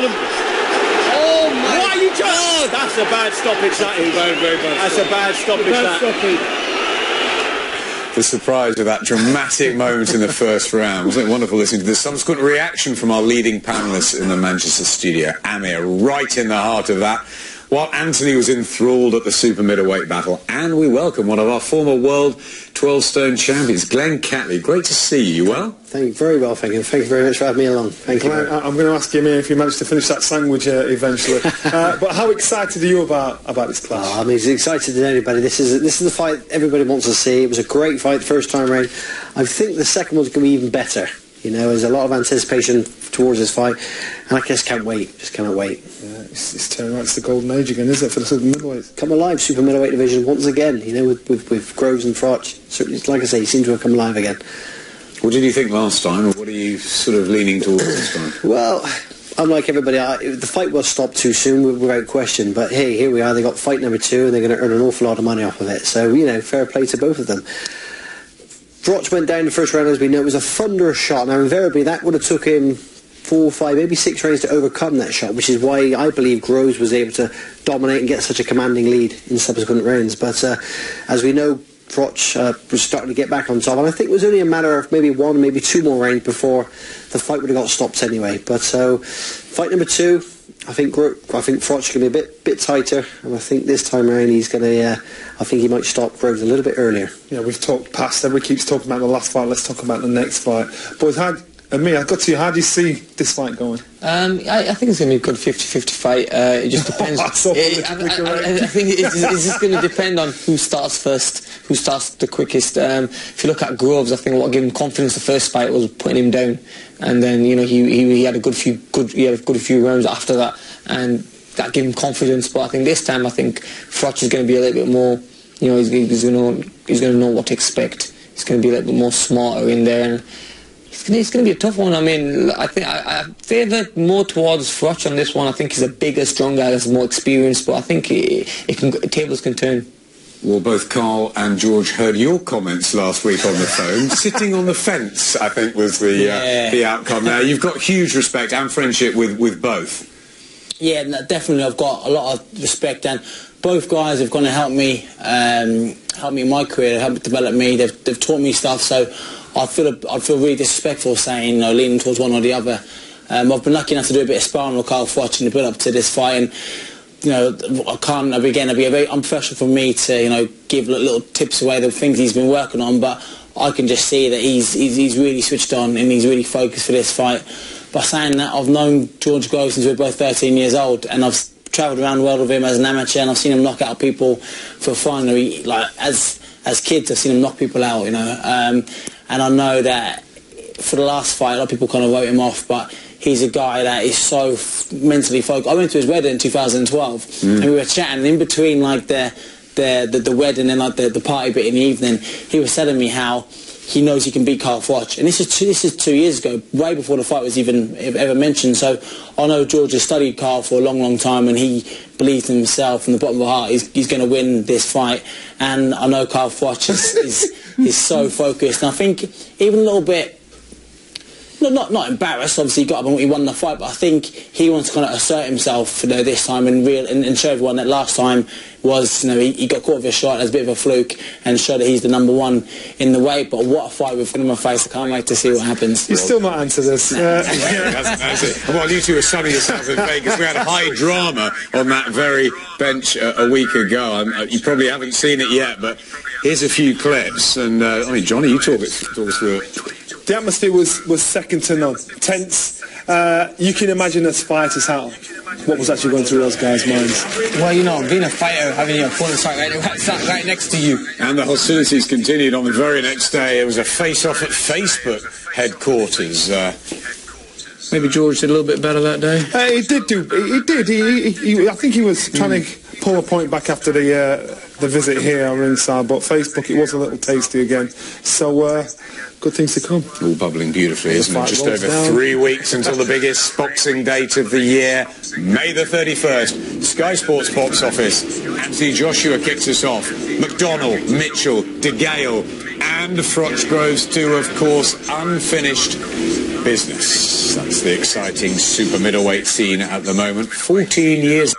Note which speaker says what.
Speaker 1: on him. Oh my! What are you doing? That's a bad stoppage. That is very, very bad. That's a bad stoppage.
Speaker 2: The surprise of that dramatic moment in the first round. Wasn't it wonderful listening to the subsequent reaction from our leading panellists in the Manchester studio? Amir, right in the heart of that, while Anthony was enthralled at the super middleweight battle. And we welcome one of our former world 12-stone champions, Glenn Catley. Great to see you. Well?
Speaker 3: Thank you. Very well, thank you. Thank you very much for having me along. Thank you.
Speaker 4: I'm going to ask you, Amir, if you managed to finish that sandwich eventually. But how excited are you about this clash?
Speaker 3: Oh, I'm as excited as anybody. This is the fight everybody wants to see. It was a great fight the first time round. I think the second one's going to be even better. You know, there's a lot of anticipation towards this fight, and I just can't wait. Just cannot wait.
Speaker 4: Yeah, it's turning out. It's the golden age again, isn't it, for the super middleweight?
Speaker 3: Come alive, super middleweight division once again. You know, with Groves and Froch. Certainly, like I say, he seems to have come alive again.
Speaker 2: What did you think last time, or what are you sort of leaning towards this time?
Speaker 3: Well, unlike everybody, the fight was stopped too soon, without question. But hey, here we are. They got fight number 2, and they're going to earn an awful lot of money off of it. So, you know, fair play to both of them. Froch went down the first round, as we know. It was a thunderous shot. Now, invariably, that would have took him 4, 5, maybe 6 rounds to overcome that shot, which is why I believe Groves was able to dominate and get such a commanding lead in subsequent rounds. But as we know, Froch was starting to get back on top, and I think it was only a matter of maybe 1, maybe 2 more rounds before the fight would have got stopped anyway. But so, fight number 2, I think Froch can be a bit tighter, and I think this time around he's going to. I think he might stop Groves a little bit earlier.
Speaker 4: Yeah, we've talked past. Everybody keeps talking about the last fight. Let's talk about the next fight. Boys, Amir, I've got to you. How do you see this fight going?
Speaker 5: I think it's going to be a good 50-50 fight. It just depends. I think it's just going to depend on who starts first, who starts the quickest. If you look at Groves, I think what gave him confidence the first fight was putting him down, and then you know he had a good few rounds after that, and that gave him confidence. But I think this time, I think Froch is going to be a little bit more. You know, he's going to know what to expect. He's going to be a little bit more smarter in there. And it's going to be a tough one. I mean, I think I favour more towards Froch on this one. I think he's a bigger, stronger, has more experience, but I think tables can turn.
Speaker 2: Well, both Carl and George heard your comments last week on the phone. Sitting on the fence, I think, was the outcome. Now, you've got huge respect and friendship with both.
Speaker 6: Yeah, definitely. I've got a lot of respect, and both guys have gone to help me in my career, help develop me. They've taught me stuff, so I'd feel really disrespectful saying, you know, leaning towards one or the other. I've been lucky enough to do a bit of sparring with Carl Froch in the build-up to this fight, and you know, it'd be very unprofessional for me to, you know, give little tips away the things he's been working on, but I can just see that he's really switched on and he's really focused for this fight. By saying that, I've known George Groves since we were both 13 years old, and I've travelled around the world with him as an amateur, and I've seen him knock out people for fun. Like as kids, I've seen him knock people out, you know. And I know that for the last fight, a lot of people kind of wrote him off, but he's a guy that is so mentally focused. I went to his wedding in 2012, and we were chatting in between, like the wedding and like the party bit in the evening. He was telling me how he knows he can beat Carl Froch, and this is 2 years ago, way before the fight was even ever mentioned. So I know George has studied Carl for a long time, and he believes in himself from the bottom of the heart. He's going to win this fight, and I know Carl Froch is so focused. And I think even a little bit, not embarrassed. Obviously, he got up and he won the fight, but I think he wants to kind of assert himself, you know, this time and show everyone that last time was, you know, he got caught with a shot as a bit of a fluke and show that he's the #1 in the weight. But what a fight with him in my face! I can't wait to see what happens.
Speaker 4: You still not answer this.
Speaker 2: And while you two were sunning yourselves in Vegas, we had high drama on that very bench a week ago. You probably haven't seen it yet, but here's a few clips. And I mean, Johnny, you talk us through it.
Speaker 4: The atmosphere was second to none. Tense. You can imagine as fighters how what was actually going through those guys' minds.
Speaker 5: Well, you know, being a fighter, having your opponent sat right next to you.
Speaker 2: And the hostilities continued on the very next day. It was a face-off at Facebook headquarters. Maybe George did a little bit better that day.
Speaker 4: He did. I think he was trying to pull a point back after the visit here ringside, but Facebook, it was a little tasty again. So good things to come.
Speaker 2: All bubbling beautifully, isn't it? Just over 3 weeks until the biggest boxing date of the year, May the 31st. Sky Sports box office. Anthony Joshua kicks us off. McDonnell, Mitchell, De Gale, and Froch Groves too, of course, unfinished. business. That's the exciting super middleweight scene at the moment. 14 years...